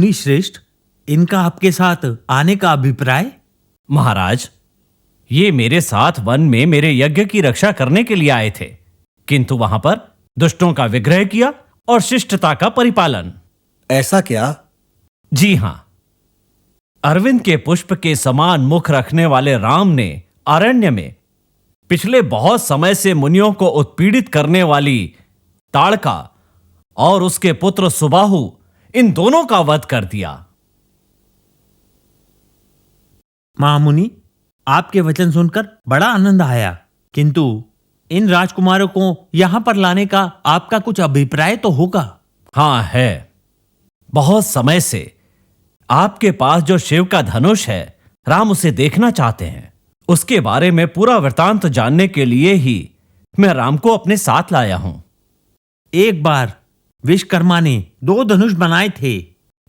मुनि श्रेष्ठ, इनका आपके साथ आने का अभिप्राय? महाराज, ये मेरे साथ वन में मेरे यज्ञ की रक्षा करने के लिए आए थे, किंतु वहां पर दुष्टों का विग्रह किया और शिष्टता का परिपालन। ऐसा क्या? जी हां, अरविंद के पुष्प के समान मुख रखने वाले राम ने अरण्य में पिछले बहुत समय से मुनियों को उत्पीड़ित करने वाली ताड़का और उसके पुत्र सुबाहु, इन दोनों का वध कर दिया। महामुनि, आपके वचन सुनकर बड़ा आनंद आया, किंतु इन राजकुमारों को यहां पर लाने का आपका कुछ अभिप्राय तो होगा? हां है। बहुत समय से आपके पास जो शिव का धनुष है, राम उसे देखना चाहते हैं। उसके बारे में पूरा वृतांत जानने के लिए ही मैं राम को अपने साथ लाया हूं। एक बार विश्वकर्मा ने 2 धनुष बनाए थे।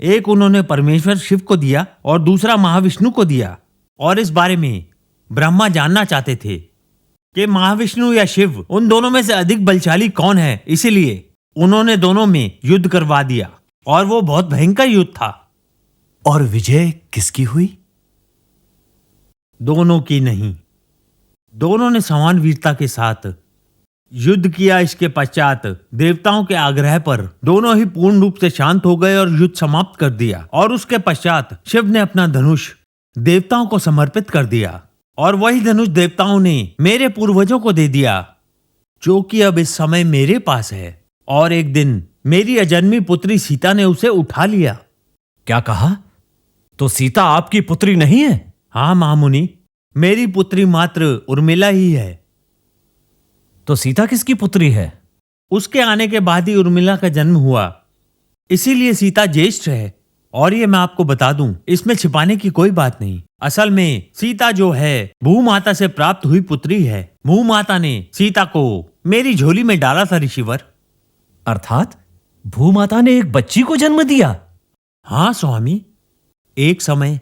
एक उन्होंने परमेश्वर शिव को दिया और दूसरा महाविष्णु को दिया। और इस बारे में ब्रह्मा जानना चाहते थे कि महाविष्णु या शिव, उन दोनों में से अधिक बलशाली कौन है। इसीलिए उन्होंने दोनों में युद्ध करवा दिया और वो बहुत भयंकर युद्ध था। और विजय किसकी हुई? दोनों की नहीं, दोनों ने समान वीरता के साथ युद्ध किया। इसके पश्चात देवताओं के आग्रह पर दोनों ही पूर्ण रूप से शांत हो गए और युद्ध समाप्त कर दिया। और उसके पश्चात शिव ने अपना धनुष देवताओं को समर्पित कर दिया और वही धनुष देवताओं ने मेरे पूर्वजों को दे दिया, जो कि अब इस समय मेरे पास है। और एक दिन मेरी अजन्मी पुत्री सीता ने उसे उठा लिया। क्या कहा? तो सीता आपकी पुत्री नहीं है? हाँ महामुनि, मेरी पुत्री मात्र उर्मिला ही है। तो सीता किसकी पुत्री है? उसके आने के बाद ही उर्मिला का जन्म हुआ, इसीलिए सीता ज्येष्ठ है। और ये मैं आपको बता दूं, इसमें छिपाने की कोई बात नहीं। असल में सीता जो है भूमाता से प्राप्त हुई पुत्री है। भूमाता ने सीता को मेरी झोली में डाला था ऋषिवर। अर्थात भूमाता ने एक बच्ची को जन्म दिया? हाँ स्वामी, एक समय।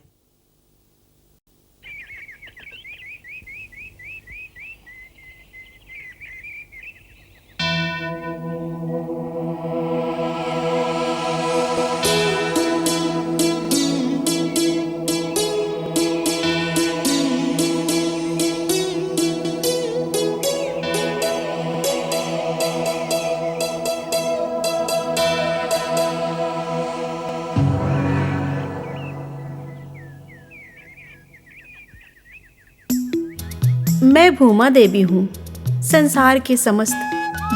मैं भूमा देवी हूँ। संसार के समस्त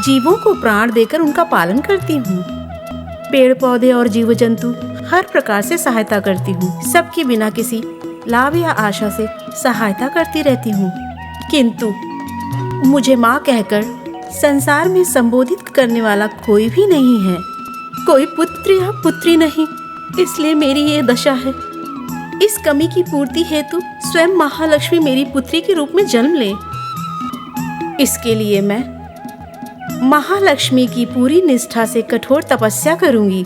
जीवों को प्राण देकर उनका पालन करती हूँ। पेड़ पौधे और जीव जंतु हर प्रकार से सहायता करती हूँ। सबकी बिना किसी लाभ या आशा से सहायता करती रहती हूँ। किंतु मुझे माँ कहकर संसार में संबोधित करने वाला कोई भी नहीं है। कोई पुत्र या पुत्री नहीं, इसलिए मेरी ये दशा है। इस कमी की पूर्ति हेतु स्वयं महालक्ष्मी मेरी पुत्री के रूप में जन्म ले। इसके लिए मैं महालक्ष्मी की पूरी निष्ठा से कठोर तपस्या करूंगी।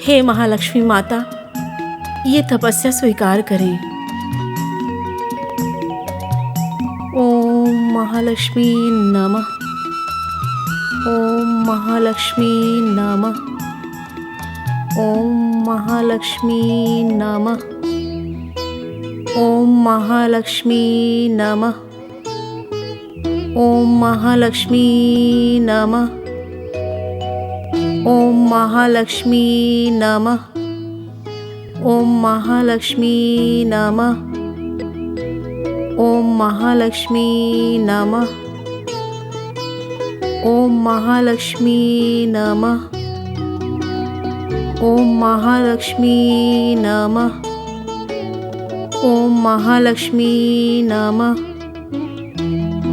हे महालक्ष्मी माता, ये तपस्या स्वीकार करें। ओम महालक्ष्मी नमः। ओम महालक्ष्मी नमः। ओम महालक्ष्मी नमः। ओम महालक्ष्मी नमः। ओम महालक्ष्मी नमः। ओम महालक्ष्मी नमः। ओम महालक्ष्मी नमः। ओम महालक्ष्मी नमः। ओम महालक्ष्मी नमः। ओम महालक्ष्मी नमः। ओम महालक्ष्मी नमः।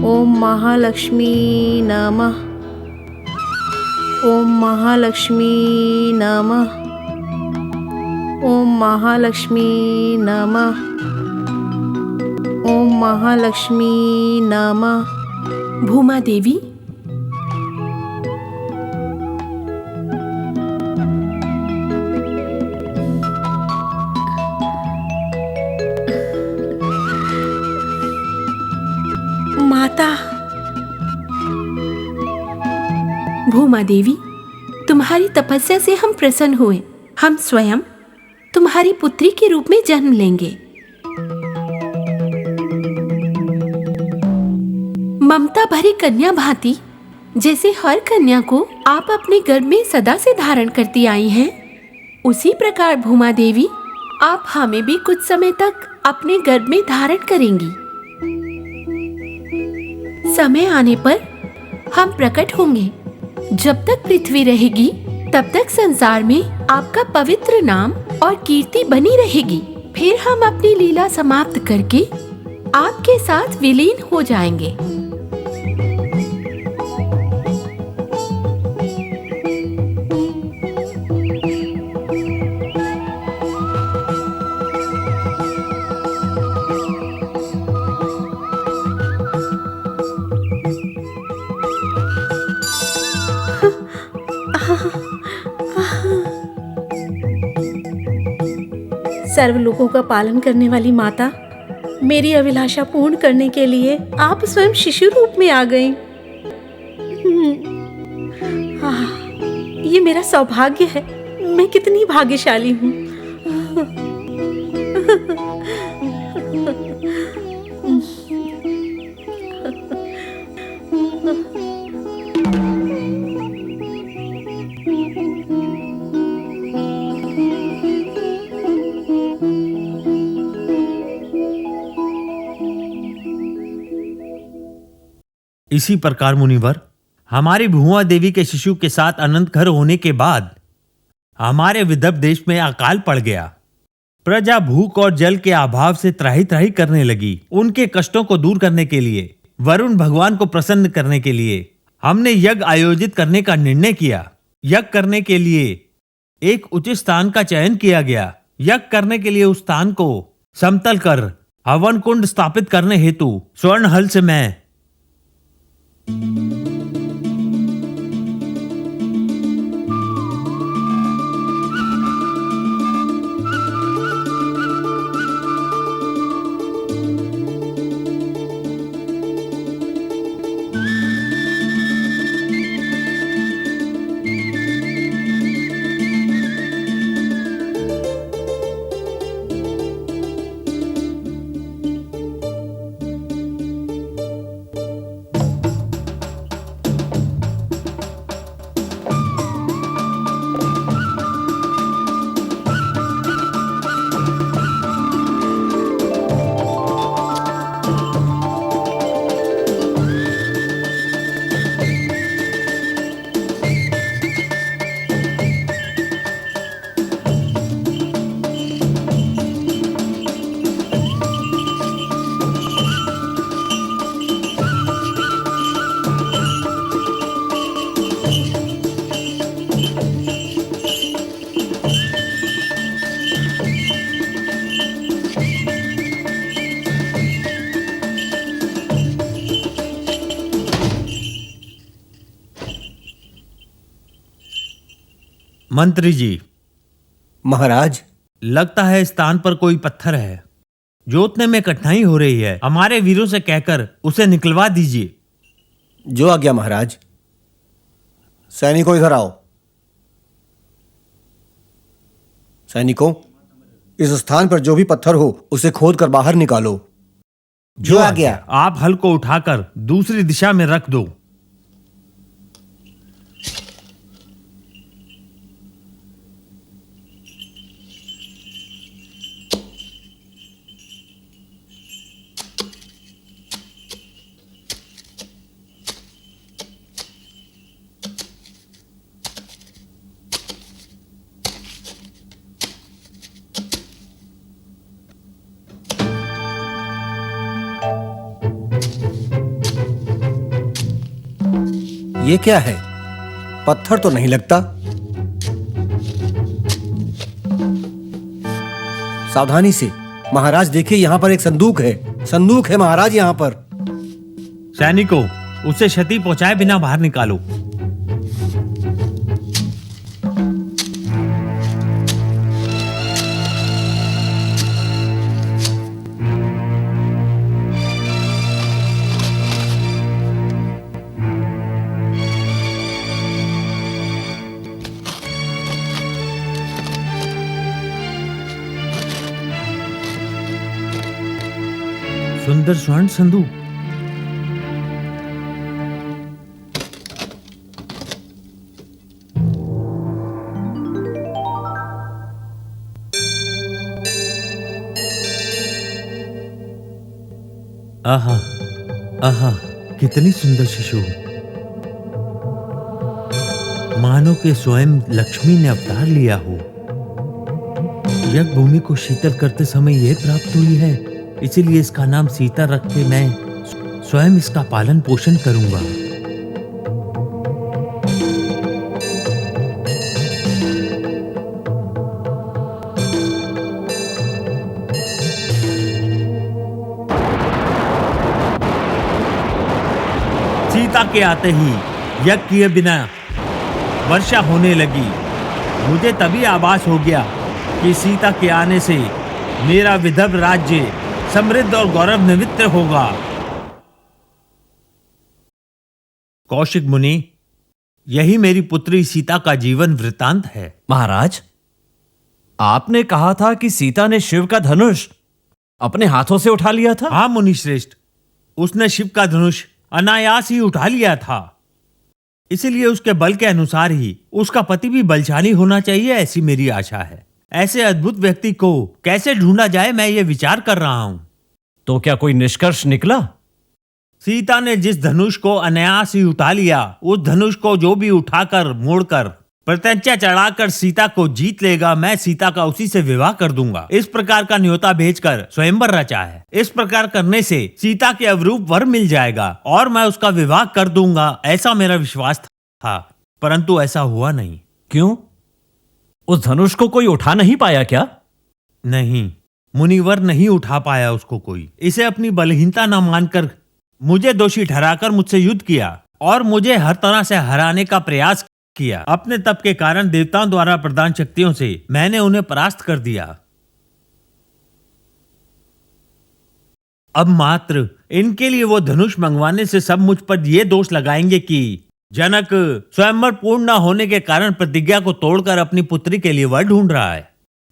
ओम महालक्ष्मी नमः। ओम महालक्ष्मी नमः। ओम महालक्ष्मी नमः। ओम महालक्ष्मी नमः। भूमा देवी, माता। भूमा देवी, तुम्हारी तपस्या से हम प्रसन्न हुए। हम स्वयं तुम्हारी पुत्री के रूप में जन्म लेंगे। ममता भरी कन्या भांति जैसे हर कन्या को आप अपने गर्भ में सदा से धारण करती आई हैं, उसी प्रकार भूमा देवी आप हमें भी कुछ समय तक अपने गर्भ में धारण करेंगी। समय आने पर हम प्रकट होंगे। जब तक पृथ्वी रहेगी तब तक संसार में आपका पवित्र नाम और कीर्ति बनी रहेगी। फिर हम अपनी लीला समाप्त करके आपके साथ विलीन हो जाएंगे। सर्वलोकों का पालन करने वाली माता, मेरी अभिलाषा पूर्ण करने के लिए आप स्वयं शिशु रूप में आ गई। ये मेरा सौभाग्य है। मैं कितनी भाग्यशाली हूँ। इसी प्रकार मुनिवर, हमारी भुआ देवी के शिशु के साथ अनंत घर होने के बाद हमारे विदर्भ देश में अकाल पड़ गया। प्रजा भूख और जल के अभाव से त्राही त्राही करने लगी। उनके कष्टों को दूर करने के लिए, वरुण भगवान को प्रसन्न करने के लिए हमने यज्ञ आयोजित करने का निर्णय किया। यज्ञ करने के लिए एक उचित स्थान का चयन किया गया। यज्ञ करने के लिए उस स्थान को समतल कर हवन कुंड स्थापित करने हेतु स्वर्ण हल से मैं मंत्री जी। महाराज, लगता है इस स्थान पर कोई पत्थर है। जोतने में कठिनाई हो रही है। हमारे वीरों से कहकर उसे निकलवा दीजिए। जो आ गया महाराज। सैनिकों इधर आओ। सैनिकों, इस स्थान पर जो भी पत्थर हो उसे खोद कर बाहर निकालो। जो आ गया। आप हल को उठाकर दूसरी दिशा में रख दो। ये क्या है? पत्थर तो नहीं लगता। सावधानी से महाराज, देखिए यहां पर एक संदूक है। संदूक है महाराज यहां पर। सैनिकों, उसे क्षति पहुंचाए बिना बाहर निकालो। सुंदर स्वर्ण संदूक। आहा, आहा, कितनी सुंदर शिशु। मानो के स्वयं लक्ष्मी ने अवतार लिया हो। यज्ञ भूमि को शीतल करते समय यह प्राप्त हुई है, इसीलिए इसका नाम सीता रख के मैं स्वयं इसका पालन पोषण करूंगा। सीता के आते ही यज्ञ किए बिना वर्षा होने लगी। मुझे तभी आभास हो गया कि सीता के आने से मेरा विदर्भ राज्य समृद्ध और गौरवान्वित होगा। कौशिक मुनि, यही मेरी पुत्री सीता का जीवन वृत्तांत है। महाराज, आपने कहा था कि सीता ने शिव का धनुष अपने हाथों से उठा लिया था। हाँ मुनि श्रेष्ठ, उसने शिव का धनुष अनायास ही उठा लिया था। इसीलिए उसके बल के अनुसार ही उसका पति भी बलशाली होना चाहिए, ऐसी मेरी आशा है। ऐसे अद्भुत व्यक्ति को कैसे ढूंढा जाए, मैं ये विचार कर रहा हूं। तो क्या कोई निष्कर्ष निकला? सीता ने जिस धनुष को अनायास ही उठा लिया, उस धनुष को जो भी उठाकर मोड़कर प्रत्यंचा चढ़ाकर सीता को जीत लेगा, मैं सीता का उसी से विवाह कर दूंगा। इस प्रकार का न्योता भेजकर स्वयंवर रचा है। इस प्रकार करने से सीता के अवरूप वर मिल जाएगा और मैं उसका विवाह कर दूंगा, ऐसा मेरा विश्वास था। परंतु ऐसा हुआ नहीं। क्यों? उस धनुष को कोई उठा नहीं पाया क्या? नहीं, मुनिवर नहीं उठा पाया उसको कोई। इसे अपनी बलहीनता न मानकर मुझे दोषी ठहराकर मुझसे युद्ध किया और मुझे हर तरह से हराने का प्रयास किया। अपने तप के कारण देवताओं द्वारा प्रदान शक्तियों से मैंने उन्हें परास्त कर दिया। अब मात्र इनके लिए वो धनुष मंगवाने से सब मुझ पर ये दोष लगाएंगे कि जनक स्वयंवर पूर्ण न होने के कारण प्रतिज्ञा को तोड़कर अपनी पुत्री के लिए वर ढूंढ रहा है।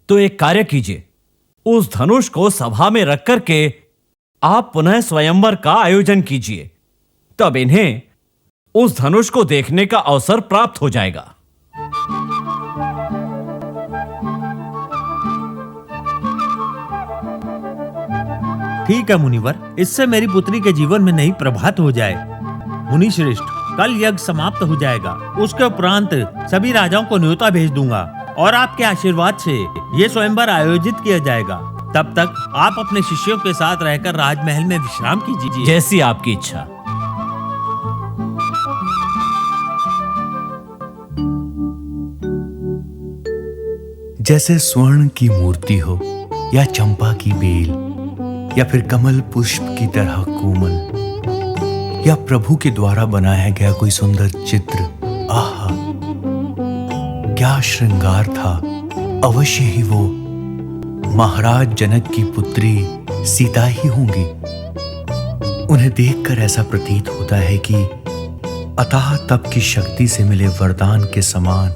तो एक कार्य कीजिए, उस धनुष को सभा में रख करके आप पुनः स्वयंवर का आयोजन कीजिए, तब इन्हें उस धनुष को देखने का अवसर प्राप्त हो जाएगा। ठीक है मुनिवर, इससे मेरी पुत्री के जीवन में नई प्रभात हो जाए। मुनि श्रेष्ठ, कल यज्ञ समाप्त हो जाएगा। उसके उपरांत सभी राजाओं को न्योता भेज दूंगा और आपके आशीर्वाद से ये स्वयंवर आयोजित किया जाएगा। तब तक आप अपने शिष्यों के साथ रहकर राजमहल में विश्राम कीजिए। जैसी आपकी इच्छा। जैसे स्वर्ण की मूर्ति हो या चंपा की बेल या फिर कमल पुष्प की तरह कोमल या प्रभु के द्वारा बनाया गया कोई सुंदर चित्र, आहा क्या श्रृंगार था। अवश्य ही वो महाराज जनक की पुत्री सीता ही होंगी। उन्हें देखकर ऐसा प्रतीत होता है कि अथाह तप की शक्ति से मिले वरदान के समान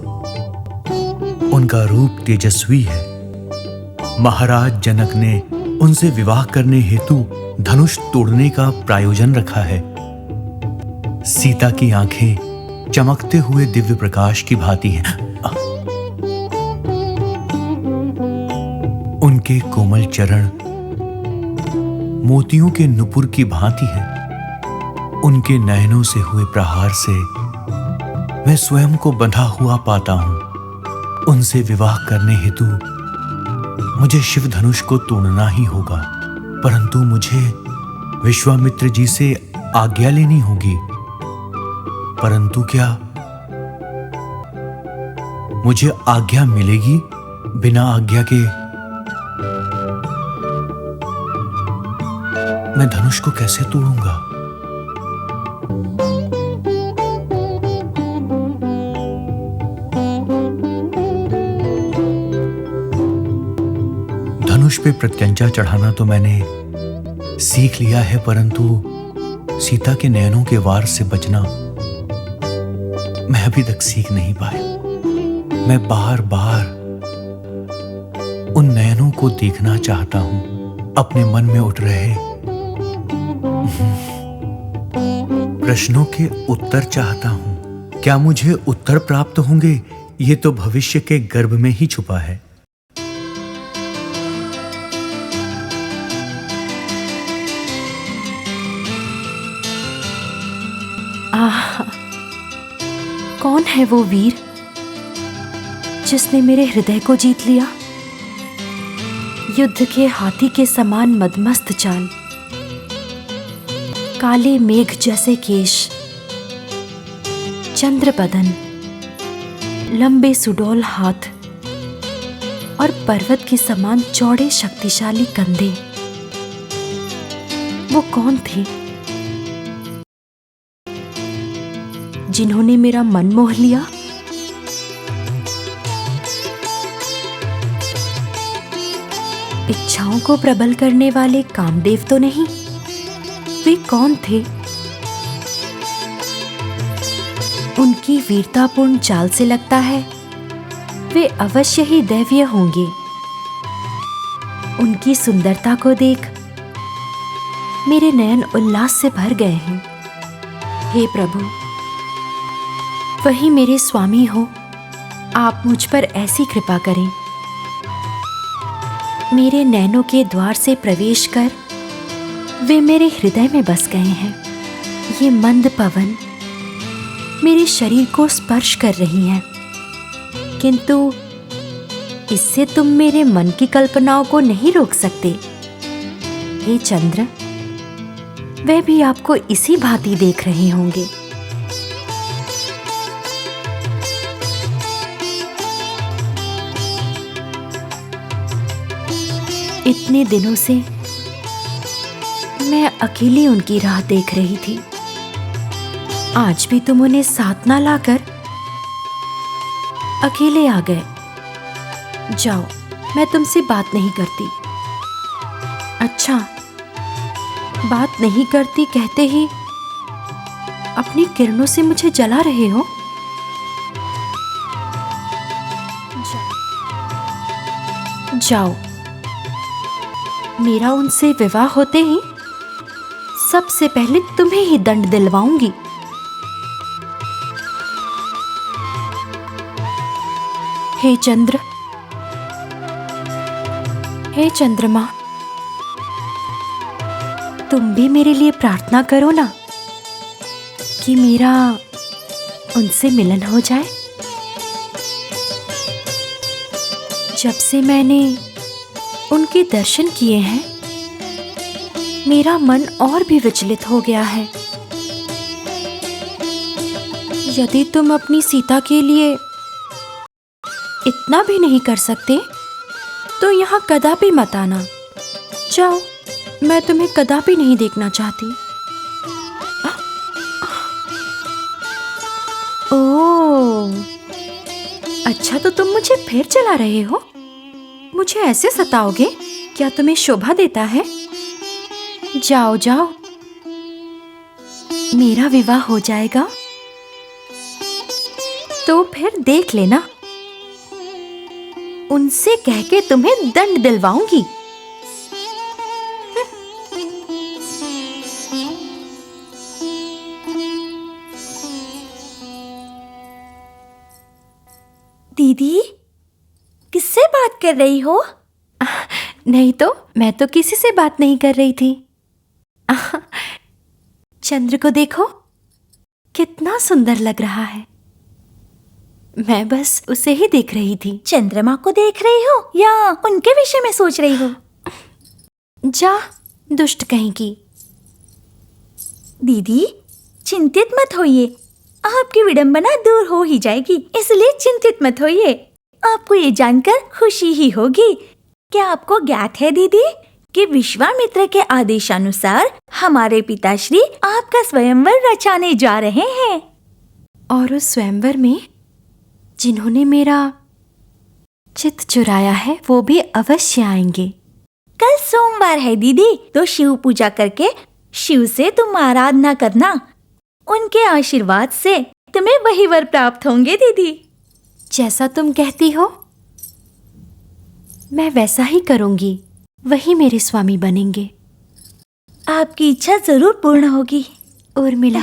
उनका रूप तेजस्वी है। महाराज जनक ने उनसे विवाह करने हेतु धनुष तोड़ने का प्रायोजन रखा है। सीता की आंखें चमकते हुए दिव्य प्रकाश की भांति हैं। उनके कोमल चरण मोतियों के नुपुर की भांति हैं। उनके नयनों से हुए प्रहार से मैं स्वयं को बंधा हुआ पाता हूं। उनसे विवाह करने हेतु मुझे शिव धनुष को तोड़ना ही होगा, परंतु मुझे विश्वामित्र जी से आज्ञा लेनी होगी। परंतु क्या मुझे आज्ञा मिलेगी? बिना आज्ञा के मैं धनुष को कैसे तोड़ूंगा? धनुष पे प्रत्यंचा चढ़ाना तो मैंने सीख लिया है, परंतु सीता के नयनों के वार से बचना मैं अभी तक सीख नहीं पाया। मैं बार बार उन नयनों को देखना चाहता हूं। अपने मन में उठ रहे प्रश्नों के उत्तर चाहता हूं। क्या मुझे उत्तर प्राप्त होंगे? ये तो भविष्य के गर्भ में ही छुपा है। कौन है वो वीर जिसने मेरे हृदय को जीत लिया? युद्ध के हाथी के समान मदमस्त चाल, काले मेघ जैसे केश, चंद्र बदन, लंबे सुडौल हाथ और पर्वत के समान चौड़े शक्तिशाली कंधे। वो कौन थे जिन्होंने मेरा मन मोह लिया? इच्छाओं को प्रबल करने वाले कामदेव तो नहीं? वे कौन थे? उनकी वीरतापूर्ण चाल से लगता है वे अवश्य ही दैवीय होंगे। उनकी सुंदरता को देख मेरे नयन उल्लास से भर गए हैं। हे प्रभु, वही मेरे स्वामी हो, आप मुझ पर ऐसी कृपा करें। मेरे नैनों के द्वार से प्रवेश कर वे मेरे हृदय में बस गए हैं। ये मंद पवन मेरे शरीर को स्पर्श कर रही हैं, किंतु इससे तुम मेरे मन की कल्पनाओं को नहीं रोक सकते। हे चंद्र, वे भी आपको इसी भांति देख रहे होंगे। इतने दिनों से मैं अकेली उनकी राह देख रही थी। आज भी तुम उन्हें साथ ना लाकर अकेले आ गए। जाओ, मैं तुमसे बात नहीं करती। अच्छा, बात नहीं करती कहते ही अपनी किरणों से मुझे जला रहे हो? जाओ, मेरा उनसे विवाह होते ही सबसे पहले तुम्हें ही दंड दिलवाऊंगी। हे चंद्र, हे चंद्रमा, तुम भी मेरे लिए प्रार्थना करो ना कि मेरा उनसे मिलन हो जाए। जब से मैंने उनके दर्शन किए हैं, मेरा मन और भी विचलित हो गया है। यदि तुम अपनी सीता के लिए इतना भी नहीं कर सकते, तो यहाँ कदापि मत आना। जाओ, मैं तुम्हें कदापि नहीं देखना चाहती। ओह, अच्छा, तो तुम मुझे फिर चला रहे हो? मुझे ऐसे सताओगे? क्या तुम्हें शोभा देता है? जाओ जाओ, मेरा विवाह हो जाएगा तो फिर देख लेना। उनसे कह के तुम्हें दंड दिलवाऊंगी। दीदी, किससे बात कर रही हो? नहीं तो, मैं तो किसी से बात नहीं कर रही थी। चंद्र को देखो, कितना सुंदर लग रहा है। मैं बस उसे ही देख रही थी। चंद्रमा को देख रही हो या उनके विषय में सोच रही हो? जा, दुष्ट कहीं की। दीदी, चिंतित मत होइए, आपकी विडंबना दूर हो ही जाएगी, इसलिए चिंतित मत होइए। आपको ये जानकर खुशी ही होगी। क्या आपको ज्ञात है दीदी कि विश्वामित्र के आदेशानुसार हमारे पिताश्री आपका स्वयंवर रचाने जा रहे हैं? और उस स्वयंवर में जिन्होंने मेरा चित्त चुराया है, वो भी अवश्य आएंगे। कल सोमवार है दीदी, तो शिव पूजा करके शिव से तुम आराधना करना। उनके आशीर्वाद से तुम्हें वही वर प्राप्त होंगे दीदी। जैसा तुम कहती हो, मैं वैसा ही करूंगी। वही मेरे स्वामी बनेंगे। आपकी इच्छा जरूर पूर्ण होगी। उर्मिला,